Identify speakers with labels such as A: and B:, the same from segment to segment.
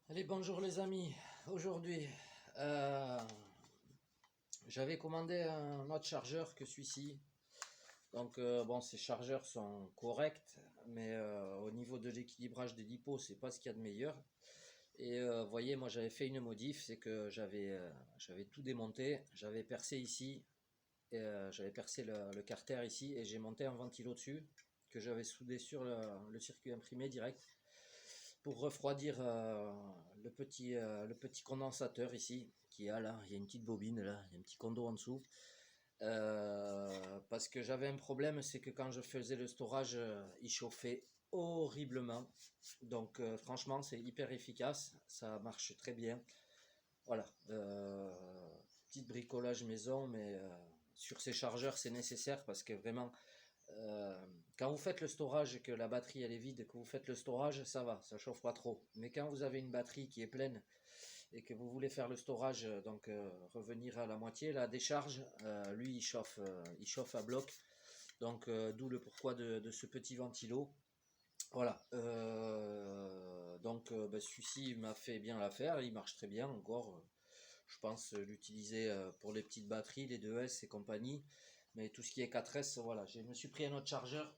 A: Allez, bonjour les amis. Aujourd'hui, euh, j'avais commandé un autre chargeur que celui-ci. Donc, bon, ces chargeurs sont corrects, mais au niveau de l'équilibrage des dipôts, c'est pas ce qu'il y a de meilleur. Et vous voyez, moi j'avais fait une modif, c'est que j'avais tout démonté, j'avais percé ici, et, j'avais percé le carter ici, et j'ai monté un ventilo dessus que j'avais soudé sur le circuit imprimé direct pour refroidir le petit condensateur ici, qui a là, il y a une petite bobine là, il y a un petit condo en dessous. Parce que j'avais un problème, c'est que quand je faisais le storage, il chauffait horriblement. Donc franchement, c'est hyper efficace, ça marche très bien. Voilà, petit bricolage maison, mais sur ces chargeurs, c'est nécessaire parce que vraiment, quand vous faites le storage et que la batterie elle est vide, que vous faites le storage, ça va, ça chauffe pas trop. Mais quand vous avez une batterie qui est pleine et que vous voulez faire le storage, donc revenir à la moitié, la décharge, lui il chauffe à bloc. Donc d'où le pourquoi de ce petit ventilo. Voilà. Donc ben, celui-ci m'a fait bien l'affaire, il marche très bien encore. Je pense l'utiliser pour les petites batteries, les 2S et compagnie. Mais tout ce qui est 4S, voilà, je me suis pris un autre chargeur.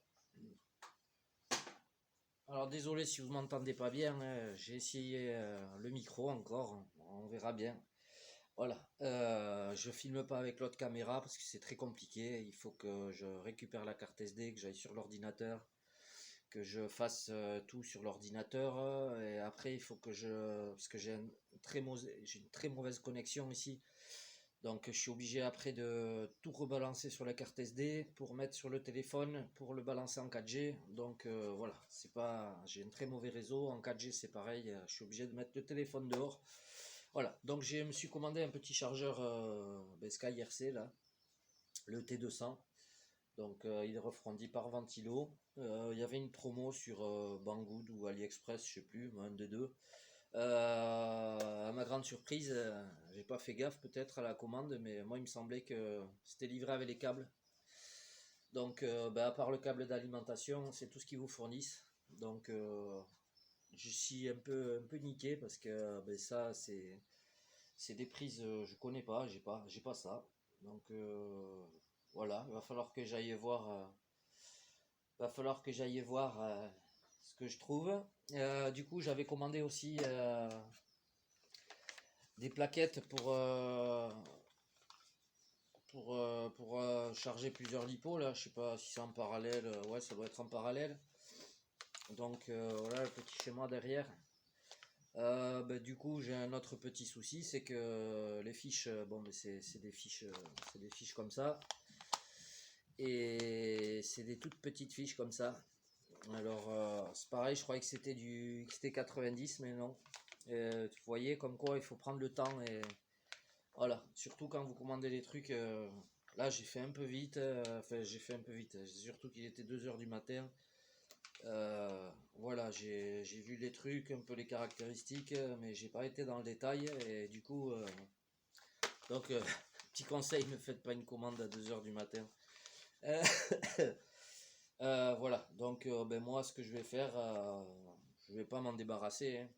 A: Alors désolé si vous m'entendez pas bien, hein, j'ai essayé le micro encore, on verra bien. Voilà, je filme pas avec l'autre caméra parce que c'est très compliqué. Il faut que je récupère la carte SD, que j'aille sur l'ordinateur, que je fasse tout sur l'ordinateur. Et après, il faut que parce que j'ai une très mauvaise connexion ici. Donc je suis obligé après de tout rebalancer sur la carte SD pour mettre sur le téléphone pour le balancer en 4G. Donc voilà, c'est pas, j'ai un très mauvais réseau en 4G, c'est pareil. Je suis obligé de mettre le téléphone dehors. Voilà, donc je me suis commandé un petit chargeur Sky RC là, le T200. Donc il refroidit par ventilo. Il y avait une promo sur Banggood ou AliExpress, je sais plus, un des deux. À ma grande surprise, j'ai pas fait gaffe peut-être à la commande, mais moi il me semblait que c'était livré avec les câbles. Donc à part le câble d'alimentation, c'est tout ce qu'ils vous fournissent. Donc je suis un peu niqué parce que ça c'est des prises je connais pas, j'ai pas ça. Donc voilà, il va falloir que j'aille voir ce que je trouve. Du coup, j'avais commandé aussi des plaquettes pour charger plusieurs lipos là. Je sais pas si c'est en parallèle. Ouais, ça doit être en parallèle. Donc voilà le petit schéma derrière. Du coup, j'ai un autre petit souci, c'est que les fiches, bon, mais c'est des fiches comme ça, et c'est des toutes petites fiches comme ça. Alors, c'est pareil, je croyais que c'était du XT90, mais non. Vous voyez, comme quoi il faut prendre le temps et voilà. Surtout quand vous commandez les trucs. Là, j'ai fait un peu vite. Enfin, j'ai fait un peu vite. Surtout qu'il était 2 heures du matin. Voilà, j'ai vu les trucs, un peu les caractéristiques, mais j'ai pas été dans le détail. Et du coup, donc, petit conseil, ne faites pas une commande à 2 heures du matin. Euh, voilà, donc moi, ce que je vais faire, je vais pas m'en débarrasser, hein.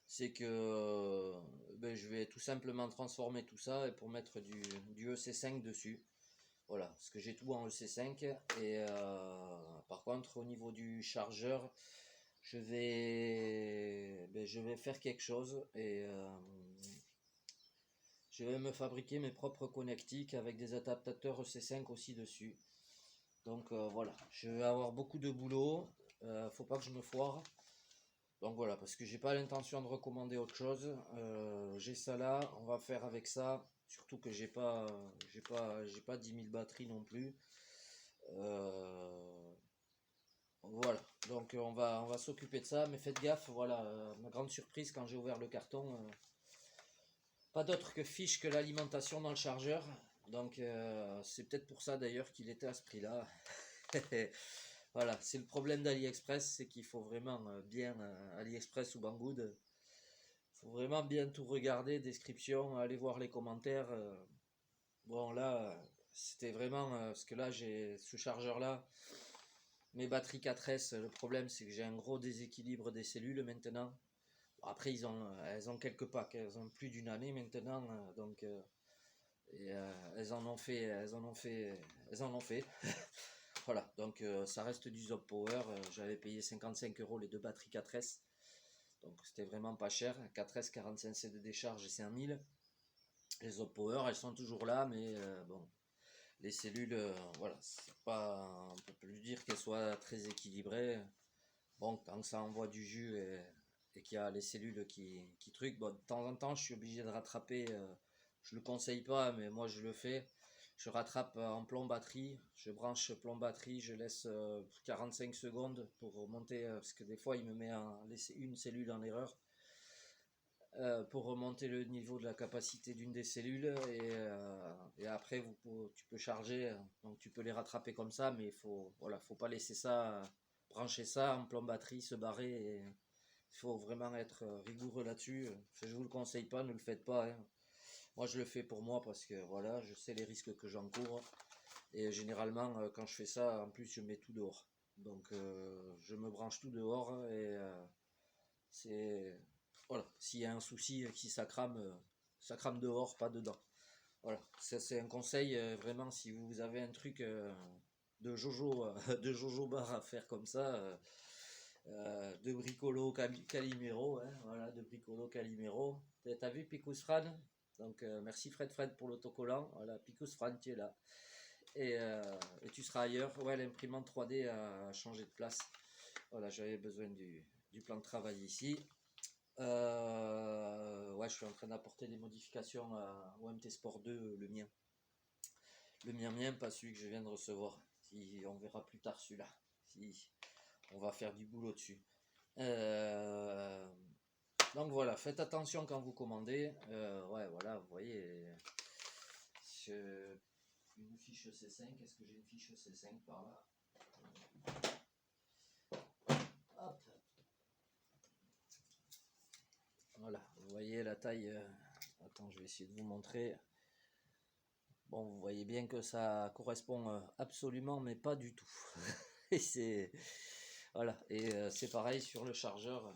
A: C'est que je vais tout simplement transformer tout ça et pour mettre du EC5 dessus. Voilà, parce que j'ai tout en EC5 et par contre au niveau du chargeur, je vais faire quelque chose et je vais me fabriquer mes propres connectiques avec des adaptateurs EC5 aussi dessus. Donc voilà, je vais avoir beaucoup de boulot, faut pas que je me foire. Donc voilà, parce que j'ai pas l'intention de recommander autre chose. J'ai ça là, on va faire avec ça. Surtout que j'ai pas 10 000 batteries non plus. Euh, voilà, donc on va s'occuper de ça, mais faites gaffe, voilà, ma grande surprise quand j'ai ouvert le carton, pas d'autre que fiche que l'alimentation dans le chargeur. Donc c'est peut-être pour ça d'ailleurs qu'il était à ce prix-là. Voilà, c'est le problème d'AliExpress, c'est qu'il faut vraiment bien AliExpress ou Banggood, faut vraiment bien tout regarder, description, aller voir les commentaires. Bon là, c'était vraiment parce que là j'ai ce chargeur là, mes batteries 4S. Le problème c'est que j'ai un gros déséquilibre des cellules maintenant. Après, elles ont quelques packs, elles ont plus d'une année maintenant, donc elles en ont fait. Voilà, donc ça reste du Zop Power. J'avais payé 55 € les deux batteries 4S, donc c'était vraiment pas cher. 4S 45C de décharge et 5000. Les Zop Power, elles sont toujours là, mais bon, les cellules, voilà, c'est pas, on peut plus dire qu'elles soient très équilibrées. Bon, quand ça envoie du jus et qu'il y a les cellules qui truquent, bon, de temps en temps, je suis obligé de rattraper. Je le conseille pas, mais moi je le fais. Je rattrape en plomb batterie, je branche plomb batterie, je laisse 45 secondes pour remonter, parce que des fois il me met une cellule en erreur, pour remonter le niveau de la capacité d'une des cellules, et après tu peux charger, donc tu peux les rattraper comme ça, mais voilà, faut pas laisser ça, brancher ça en plomb batterie, se barrer, et il faut vraiment être rigoureux là-dessus. Je vous le conseille pas, ne le faites pas, hein. Moi je le fais pour moi parce que voilà, je sais les risques que j'encours, et généralement quand je fais ça, en plus je mets tout dehors. Donc je me branche tout dehors, et c'est voilà, s'il y a un souci qui ça crame dehors, pas dedans. Voilà, ça c'est un conseil, vraiment, si vous avez un truc de Jojo, de Jojo bar à faire comme ça, de bricolo Calimero, hein, voilà, de bricolo Calimero. T'as vu Picous Fran? Donc merci Fred pour l'autocollant. Voilà, Picous Fran, tu es là. Et tu seras ailleurs. Ouais, l'imprimante 3D a changé de place. Voilà, j'avais besoin du plan de travail ici. Ouais, je suis en train d'apporter des modifications au MT Sport 2, le mien. Le mien, pas celui que je viens de recevoir. Si, on verra plus tard celui-là. Si, on va faire du boulot dessus. Donc voilà, faites attention quand vous commandez. Ouais, voilà, vous voyez. Une fiche C5. Est-ce que j'ai une fiche C5 par là? Hop. Voilà, vous voyez la taille. Attends, je vais essayer de vous montrer. Bon, vous voyez bien que ça correspond absolument, mais pas du tout. Et c'est voilà, et c'est pareil sur le chargeur,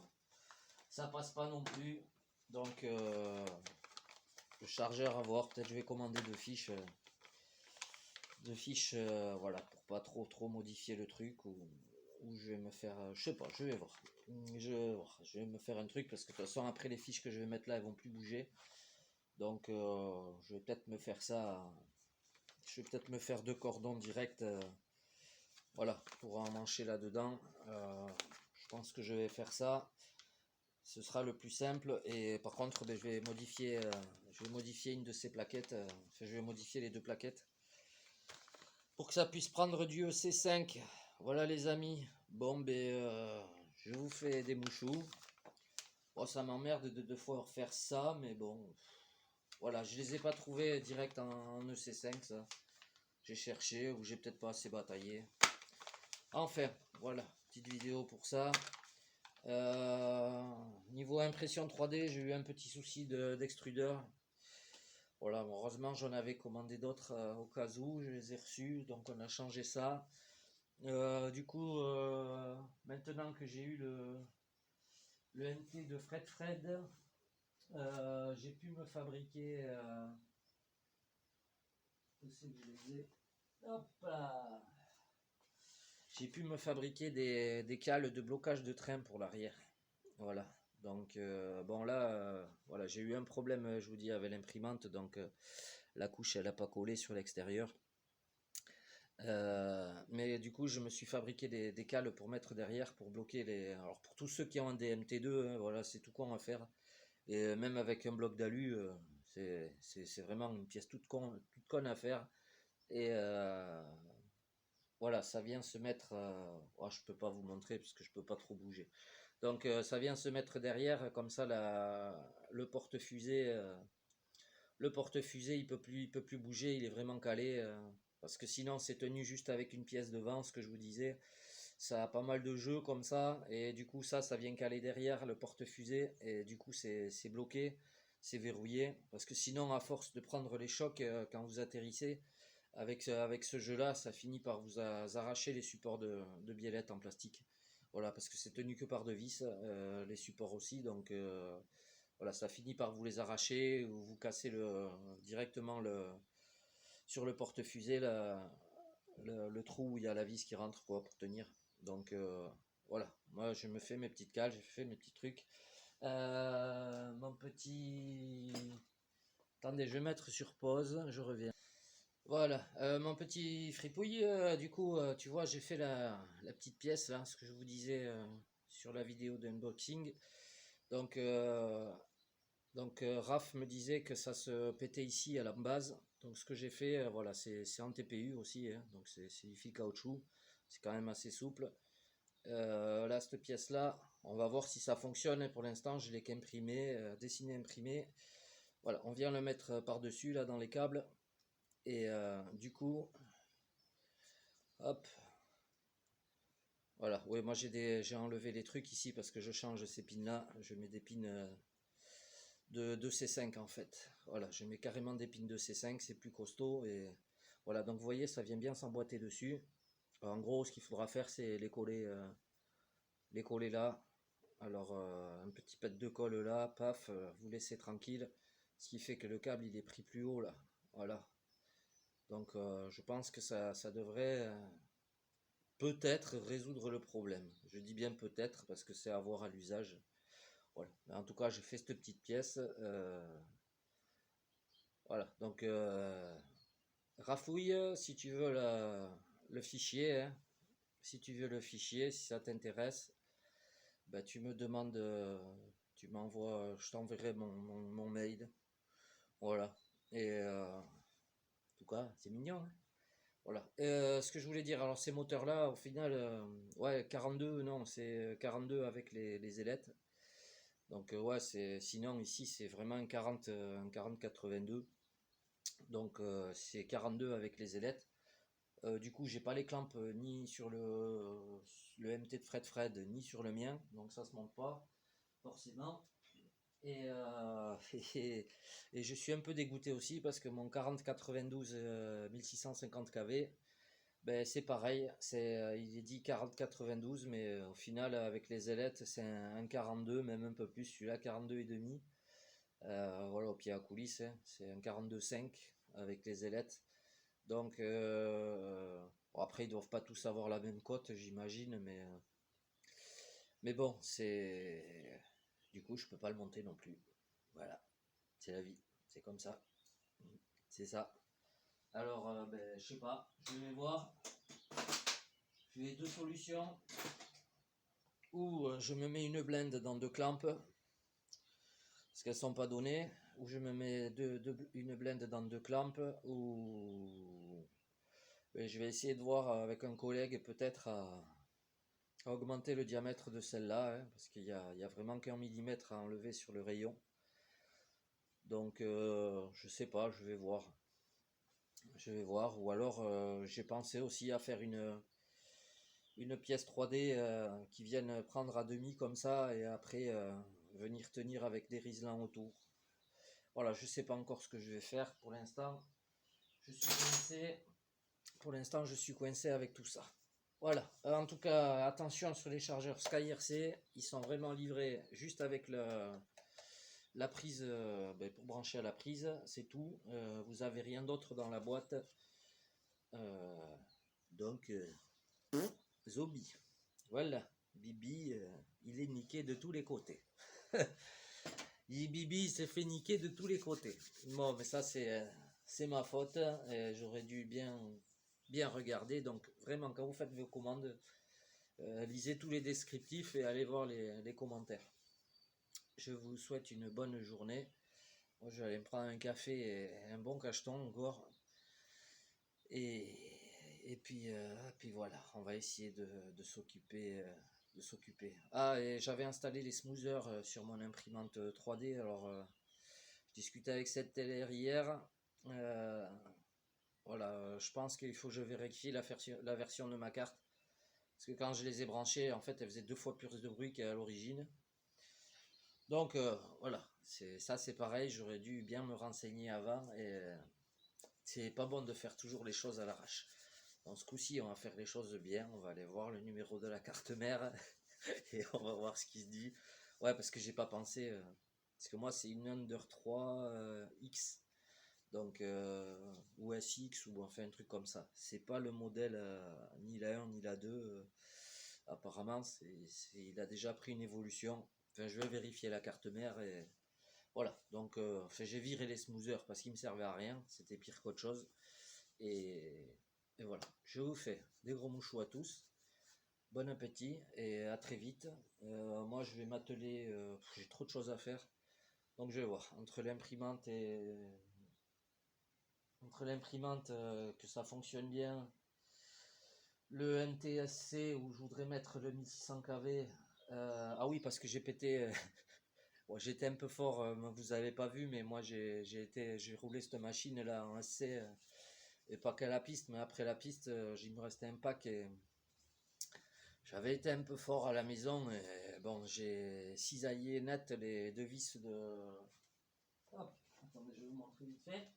A: ça passe pas non plus. Donc le chargeur à voir. Peut-être je vais commander deux fiches, voilà, pour pas trop modifier le truc, ou je vais me faire, je sais pas, je vais voir. Je vais me faire un truc, parce que de toute façon après les fiches que je vais mettre là, elles vont plus bouger. Donc je vais peut-être me faire ça. Je vais peut-être me faire deux cordons directs, voilà, pour emmancher là-dedans. Je pense que je vais faire ça. Ce sera le plus simple. Et par contre, ben, je vais modifier une de ces plaquettes. Enfin, je vais modifier les deux plaquettes pour que ça puisse prendre du EC5. Voilà les amis. Bon, ben, je vous fais des mouchous. Bon, ça m'emmerde de deux fois refaire ça, mais bon. Voilà, je les ai pas trouvés direct en EC5, ça. J'ai cherché, ou j'ai peut-être pas assez bataillé. Enfin, voilà, petite vidéo pour ça. Niveau impression 3D, j'ai eu un petit souci d'extrudeur. Voilà, heureusement j'en avais commandé d'autres au cas où, je les ai reçus, donc on a changé ça. Du coup, maintenant que j'ai eu le NT de Fred, j'ai pu me fabriquer. Où c'est que je les ai? Hop là! J'ai pu me fabriquer des cales de blocage de train pour l'arrière. Voilà. Donc bon là, voilà, j'ai eu un problème, je vous dis, avec l'imprimante, donc la couche elle n'a pas collé sur l'extérieur. Mais du coup, je me suis fabriqué des cales pour mettre derrière, pour bloquer les. Alors pour tous ceux qui ont un DMT2, hein, voilà, c'est tout con à faire. Et même avec un bloc d'alu, c'est vraiment une pièce toute conne à faire. Et voilà, ça vient se mettre. Oh, je peux pas vous montrer parce que je peux pas trop bouger. Donc ça vient se mettre derrière, comme ça le porte-fusée, il peut plus bouger, il est vraiment calé. Parce que sinon c'est tenu juste avec une pièce devant, ce que je vous disais. Ça a pas mal de jeux comme ça, et du coup ça vient caler derrière le porte-fusée, et du coup c'est bloqué, c'est verrouillé. Parce que sinon, à force de prendre les chocs quand vous atterrissez, avec ce jeu là, ça finit par vous arracher les supports de biellette en plastique. Voilà, parce que c'est tenu que par deux vis, les supports aussi, donc voilà, ça finit par vous les arracher ou vous casser directement sur le porte-fusée le trou où il y a la vis qui rentre quoi, pour tenir. Donc voilà, moi je me fais mes petites cales, j'ai fait mes petits trucs. Mon petit... Attendez, je vais mettre sur pause, je reviens. Voilà, mon petit fripouille, du coup, tu vois, j'ai fait la petite pièce, là, ce que je vous disais sur la vidéo d'unboxing. Donc, Raph me disait que ça se pétait ici à la base. Donc, ce que j'ai fait, voilà, c'est en TPU aussi, hein, donc c'est du fil caoutchouc. C'est quand même assez souple. Là, cette pièce-là, on va voir si ça fonctionne, hein. Pour l'instant, je l'ai qu'imprimé, dessiné, imprimé. Voilà, on vient le mettre par-dessus, là, dans les câbles. Et du coup, hop, voilà. Oui, moi j'ai enlevé les trucs ici parce que je change ces pins là. Je mets des pins de C5 en fait. Voilà, je mets carrément des pins de C5, c'est plus costaud. Et voilà, donc vous voyez, ça vient bien s'emboîter dessus. En gros, ce qu'il faudra faire, c'est les coller là. Alors, un petit pet de colle là, paf, vous laissez tranquille. Ce qui fait que le câble il est pris plus haut là. Voilà. Donc, je pense que ça devrait peut-être résoudre le problème. Je dis bien peut-être parce que c'est à voir à l'usage. Voilà. Mais en tout cas, j'ai fait cette petite pièce. Voilà. Donc, rafouille si tu veux le fichier, hein. Si tu veux le fichier, si ça t'intéresse, bah, tu me demandes, tu m'envoies, je t'enverrai mon mail. Voilà. Et en tout cas, c'est mignon, hein. Voilà. Ce que je voulais dire, alors ces moteurs-là, au final, ouais, 42, non, c'est 42 avec les ailettes. Donc, ouais, sinon ici, c'est vraiment un 40-82. Donc, c'est 42 avec les ailettes. Du coup, j'ai pas les clamps ni sur le MT de Fred, ni sur le mien. Donc, ça se monte pas, forcément. Et, et je suis un peu dégoûté aussi parce que mon 40-92 1650 kV, ben, c'est pareil, il est dit 40-92, mais au final, avec les ailettes, c'est un 42, même un peu plus, celui-là 42 et demi. Voilà, au pied à coulisses, hein, c'est un 42,5 avec les ailettes. Donc, bon, après, ils doivent pas tous avoir la même cote, j'imagine, mais bon, du coup, je peux pas le monter non plus. Voilà, c'est la vie, c'est comme ça, c'est ça. Alors, ben, je sais pas, je vais voir. J'ai deux solutions. Ou je me mets une blende dans deux clamps, parce qu'elles sont pas données. Ou je me mets une blende dans deux clamps. Ou je vais essayer de voir avec un collègue peut-être à augmenter le diamètre de celle-là, hein, parce qu'il y a vraiment qu'un millimètre à enlever sur le rayon. Donc je sais pas, je vais voir. Je vais voir. Ou alors j'ai pensé aussi à faire une pièce 3D qui vienne prendre à demi comme ça et après venir tenir avec des riselants autour. Voilà, je sais pas encore ce que je vais faire pour l'instant. Je suis coincé. Pour l'instant, je suis coincé avec tout ça. Voilà. En tout cas, attention sur les chargeurs SkyRC. Ils sont vraiment livrés juste avec la prise ben, pour brancher à la prise. C'est tout. Vous avez rien d'autre dans la boîte. Donc, Zombie. Voilà, Bibi, il est niqué de tous les côtés. Bibi s'est fait niquer de tous les côtés. Bon, mais ça c'est ma faute. J'aurais dû bien regarder. Donc vraiment, quand vous faites vos commandes, lisez tous les descriptifs et allez voir les commentaires. Je vous souhaite une bonne journée. Moi, je vais aller me prendre un café et un bon cacheton encore. Et puis voilà, on va essayer de s'occuper. Ah, et j'avais installé les smoothers sur mon imprimante 3D. Alors, je discutais avec cette télé hier. Euh, voilà, je pense qu'il faut que je vérifie la version de ma carte. Parce que quand je les ai branchées, en fait, elles faisaient 2 fois plus de bruit qu'à l'origine. Donc, voilà, c'est pareil. J'aurais dû bien me renseigner avant. Et c'est pas bon de faire toujours les choses à l'arrache. Dans ce coup-ci, on va faire les choses bien. On va aller voir le numéro de la carte mère. et on va voir ce qu'il se dit. Ouais, parce que j'ai pas pensé, parce que moi c'est une Under 3 X, donc ou SX ou enfin un truc comme ça. C'est pas le modèle ni la 1 ni la 2. Apparemment, il a déjà pris une évolution. Enfin, je vais vérifier la carte mère et voilà. Donc, enfin, j'ai viré les smoothers parce qu'ils me servaient à rien. C'était pire qu'autre chose. Et, et voilà. Je vous fais des gros mouchous à tous. Bon appétit et à très vite. Moi, je vais m'atteler. J'ai trop de choses à faire. Donc, je vais voir. Entre l'imprimante, que ça fonctionne bien, le NTSC où je voudrais mettre le 1600 kV. Ah oui, parce que j'ai pété. Bon, j'étais un peu fort, vous avez pas vu, mais moi j'ai roulé cette machine là en SC, et pas qu'à la piste, mais après la piste, il me restait un pack et j'avais été un peu fort à la maison. Et bon, j'ai cisaillé net les deux vis de. Hop, attendez, je vais vous montrer vite fait.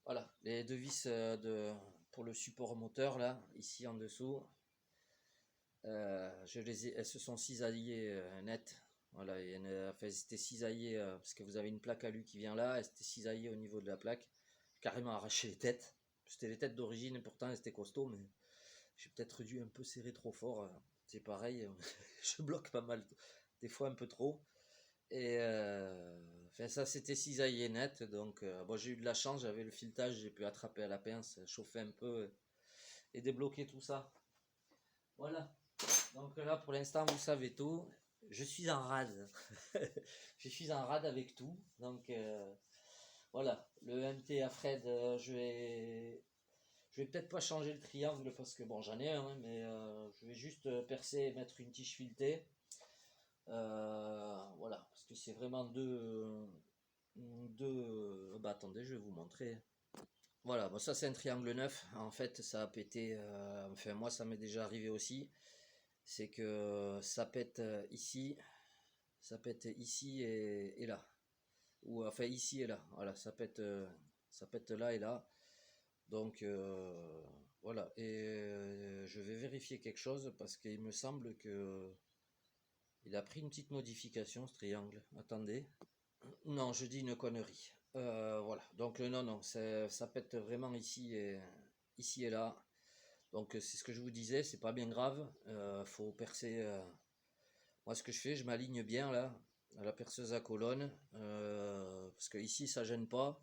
A: Voilà, les deux vis pour le support moteur là, ici en dessous. Elles se sont cisaillées net. Voilà, enfin, elles étaient cisaillées parce que vous avez une plaque alu qui vient là, elles étaient cisaillées au niveau de la plaque. J'ai carrément arraché les têtes. C'était les têtes d'origine et pourtant elles étaient costauds, mais j'ai peut-être dû un peu serrer trop fort. C'est pareil, je bloque pas mal, des fois un peu trop. Et enfin, ça c'était cisaillé net, donc bon, j'ai eu de la chance, j'avais le filetage, j'ai pu attraper à la pince, chauffer un peu et débloquer tout ça. Voilà. Donc là, pour l'instant, vous savez tout. Je suis en rade. Je suis en rade avec tout. Donc voilà, le MT à Fred, je vais peut-être pas changer le triangle parce que bon, j'en ai un, hein, mais je vais juste percer et mettre une tige filetée. Voilà, parce que c'est vraiment bah attendez, je vais vous montrer. Voilà, bon, ça c'est un triangle neuf. En fait, ça a pété. Enfin, moi, ça m'est déjà arrivé aussi. C'est que ça pète ici, et là, ou enfin ici et là. Voilà, ça pète là et là. Donc voilà. Et je vais vérifier quelque chose parce qu'il me semble que il a pris une petite modification ce triangle. Attendez. Non, je dis une connerie. Voilà. Donc non, non, ça pète vraiment ici et là. Donc c'est ce que je vous disais, c'est pas bien grave. Faut percer. Moi, ce que je fais, je m'aligne bien là, à la perceuse à colonne, parce que ici, ça gêne pas.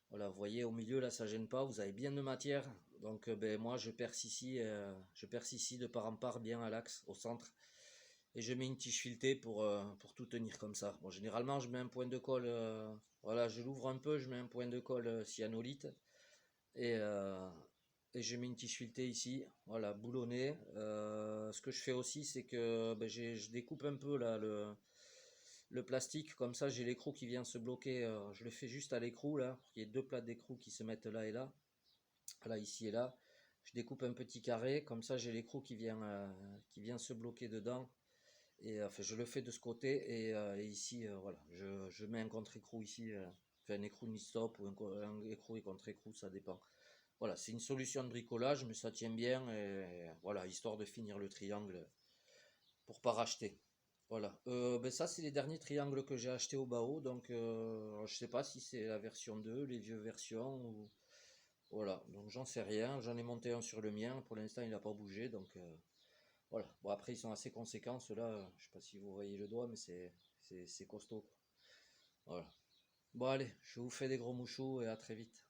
A: Voilà, vous voyez au milieu là, ça gêne pas. Vous avez bien de matière. Donc, ben moi, je perce ici de part en part, bien à l'axe, au centre, et je mets une tige filetée pour tout tenir comme ça. Bon, généralement, je mets un point de colle. Voilà, je l'ouvre un peu, je mets un point de colle cyanolite et je mets une tige filetée ici, voilà, boulonnée. Ce que je fais aussi, c'est que ben, je découpe un peu là le plastique, comme ça j'ai l'écrou qui vient se bloquer. Je le fais juste à l'écrou là, pour qu'il y ait deux plates d'écrou qui se mettent là et là, là ici et là. Je découpe un petit carré, comme ça j'ai l'écrou qui vient se bloquer dedans. Et enfin, je le fais de ce côté et ici, voilà, je mets un contre-écrou ici, enfin un écrou ni-stop ou un écrou et contre-écrou, ça dépend. Voilà, c'est une solution de bricolage, mais ça tient bien, et voilà, histoire de finir le triangle pour pas racheter. Voilà, ben ça c'est les derniers triangles que j'ai achetés au Bao, donc je sais pas si c'est la version 2, les vieux versions, ou voilà, donc j'en sais rien, j'en ai monté un sur le mien, pour l'instant il n'a pas bougé, donc voilà. Bon après ils sont assez conséquents, ceux-là, je sais pas si vous voyez le doigt, mais c'est costaud, quoi. Voilà. Bon allez, je vous fais des gros mouchous et à très vite.